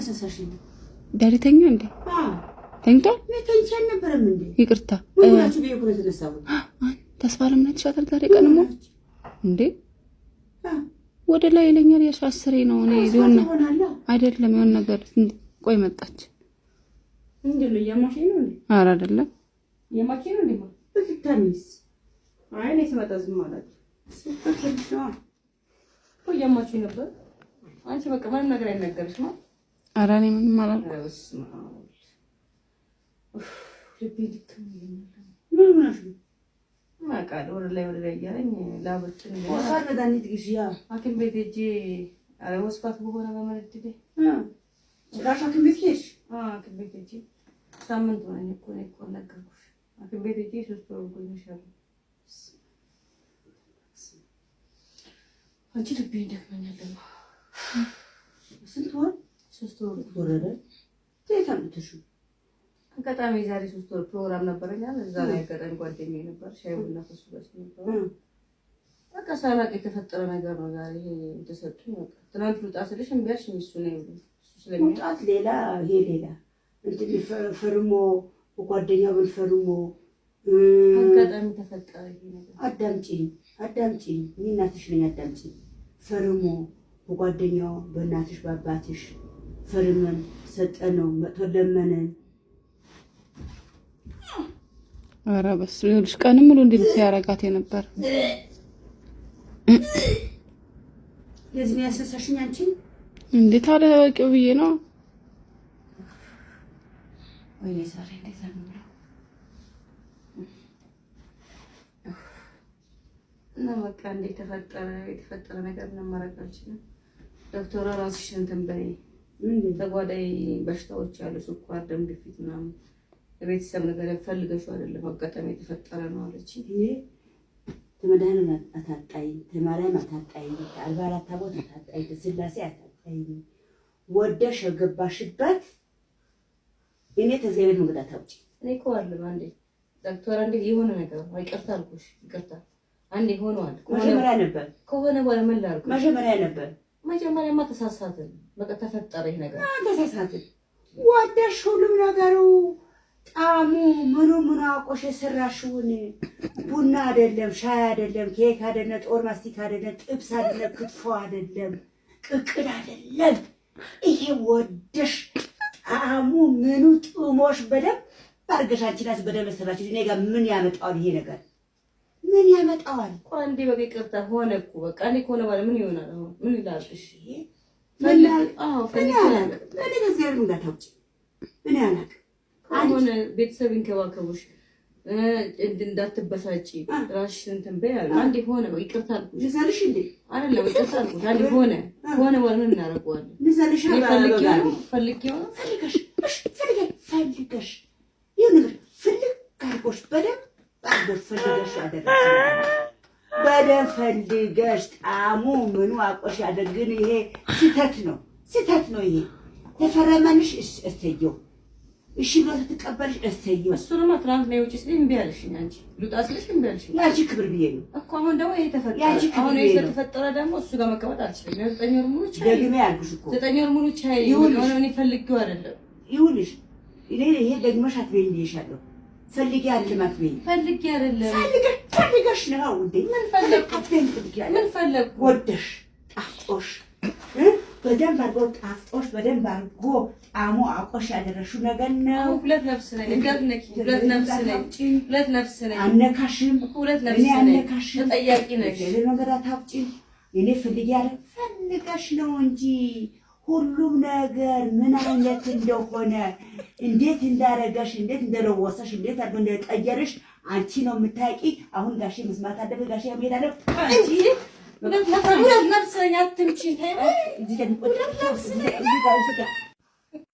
አሰሳሽኝ ዳሪተኛ እንዴ? ተኝቷል? ተኝቼ አልነበረም እንዴ? ይቅርታ ሁላችሁ ቢሆን ተነሳው ተስፋ ለምን ተሻተል ዛሬ ቀንሞ እንዴ? ወደ ላይ ይለኛል ያሽ 10 ነው እኔ ሊሆን አይደለም የሆነ ነገር ቆይ መጣች እንዴ? ነው ያማሽኝ ነው እንዴ? ኧረ አይደለም ያማሽኝ ነው እንዴ? በትታኒስ አይ ነኝ ስመጣ ዝም ማለት ስልከልሽው ቆይ ያማሽኝ ነበር። አንቺ በቃ ምንም ነገር አይነገርሽም። ኧረ እኔ ምንም አላልኩም። ምን ሆነሽ ነው? ማቃል ወደ ላይ እያለኝ ላብጥን ወሳር መድኃኒት ግዢያ ሐኪም ቤት ሄጄ አረ ወስፋት በሆነ በመረድዴ ራሽ ሐኪም ቤት ሄድሽ? ሐኪም ቤት ሄጄ ሳምንት ሆነኝ እኮ ነገርኩሽ። ሐኪም ቤት ሄጄ 3 ወር ቆይሻለሁ። አንቺ ልቤ ደክመኛል ደግሞ ስንት ወር 3 ወር ወረደ። ተይታምጥሽ አጋጣሚ ዛሬ 3 ወር ፕሮግራም ነበረኛ እዛ ላይ አጋጣሚ ጓደኛዬ ነበር ሻይ ቡና ከሱ ጋር ነበር። በቃ ሳላቅ የተፈጠረ ነገር ነው። ዛሬ ተሰጥቶኝ በቃ ትናንት ልውጣ ስልሽ እንቢያሽ እሱ ነው ስለሚጣት ሌላ ይሄ ሌላ እንትን ፈርሞ ጓደኛው በልፈርሞ አጋጣሚ ተፈጠረ ይሄ ነገር። አዳምጪኝ እኔ እናትሽ ነኝ። አዳምጪኝ ፈርሞ ጓደኛው በእናትሽ በአባትሽ ፈርመን ሰጠነው መጥቶ ለመነን። ኧረ በስመ አብ ቀንም ሙሉ እንዴት ሲያረጋት የነበር ለዚህ ነው ያሰሳሽኝ አንቺ እንዴት አለወቂው ብዬ ነው። ወይኔ ዛሬ እንዴት ነው እና በቃ እንዴት የተፈጠረ ነገር ምንም ማድረግ አልችልም። ዶክተር ራስሽን እንትን በይ ተጓዳይ በሽታዎች ያሉ ስኳር፣ ደም ግፊት ምናምን ቤተሰብ ነገር ፈልገሽው አይደለም አጋጣሚ የተፈጠረ ነው አለች። ይሄ ተመዳን አታጣይ ተማሪያም አታጣይ አልባራት ታቦት አታጣይ ስላሴ አታጣይ ወደሽ ገባሽበት እኔ ተዘይበል መግዳት አውጪ እኔ እኮ አለ አንዴ ዶክተር አንዴ የሆነ ነገር አይቀርታ አልኩሽ ይቅርታ አንዴ ሆኗል ከሆነ በኋላ ምን ላድርግ መጀመሪያማ ተሳሳትን በቃ ተፈጠረ ይሄ ነገር ተሳሳትን ወደሽ ሁሉም ነገሩ ጣሙ ምኑ አቆሽ ሰራሽውን ቡና አይደለም ሻይ አይደለም ኬክ አይደለም ጦር ማስቲካ አይደለም ጥብስ አይደለም ክትፎ አይደለም ቅቅል አይደለም ይሄ ወደሽ ጣሙ ምኑ ጥሞሽ በደም ባርገሻችናስ በደም ሰራችሁ እኔ ጋር ምን ያመጣው ይሄ ነገር ምን ያመጣዋል? ቆንዴ በቃ ይቅርታ ሆነ እኮ በቃ እኔ ኮነ ባለ ምን ይሆናል? አሁን ምን ይላል? እሺ ፈልግ ከዚህ ያለው እንዳታውጪ ምን ያናቅ አሁን ቤተሰብ እንከባከቡሽ እንዳትበሳጪ ራስሽን እንትን በይ አለ። አንዴ ሆነ በቃ ይቅርታ አልኩሽ ልዘልሽ እንዴ አይደለም ይቅርታ አልኩሽ። አንዴ ሆነ ባለ ምን እናደርገዋለን? ልዘልሽ ፈልጊው ፈልገሽ ይሁን ነገር ፈልግ ካርቆሽ በደም ፈልገሽ አደረግሽ በደም ፈልገሽ ጣሙ ምኑ አቆሽ አደረግን። ይሄ ስህተት ነው። ይሄ ተፈረመንሽ እሰየው እሺ ብሎ ተቀበልሽ እሰየው። እሱንማ ትናንት ነው ውጪ ስለኝ እምቢ አለሽኝ አንቺ ልውጣ ስለሽ እምቢ አለሽኝ። ያቺ ክብር ብዬ ነው እኮ አሁን ደግሞ ይሄ ተፈጠረ። አሁን ይሄ ተፈጠረ ደግሞ እሱ ጋር መቀመጥ አልችልም። 9 ወር ሙሉ ቻይ ደግሜ ያልኩሽ እኮ 9 ወር ሙሉ ቻይ ነው እኔ ፈልጌው አይደለም ይሁንሽ። ይሄ ደግመሽ አትበይኝ ብዬሻለሁ። ፈልጊ አይደለም አትበይኝ ፈልጊ አይደለም ፈልገሽ ነው እንዴ ምን ፈለግ ወደሽ ጣፍጦሽ በደንብ አድርጎ ጣፍጦሽ በደንብ አድርጎ ጣሙ አቆሽ ያደረሽው ነገር ነው። ሁለት ነፍስ ነኝ አነካሽም እኔ አነካሽም ተጠያቂ ነሽ ነገር አታውጪ። እኔ ፈልጊ አይደል ፈልገሽ ነው እንጂ ሁሉም ነገር ምን አይነት እንደሆነ እንዴት እንዳረጋሽ እንዴት እንደለወሰሽ እንዴት አድርጎ እንደቀየረሽ አንቺ ነው የምታውቂ። አሁን ጋሼ መስማት አለበት። ጋሼ ያመጣ አለ አንቺ ሁለት ነፍስ ነኝ አትምጪ።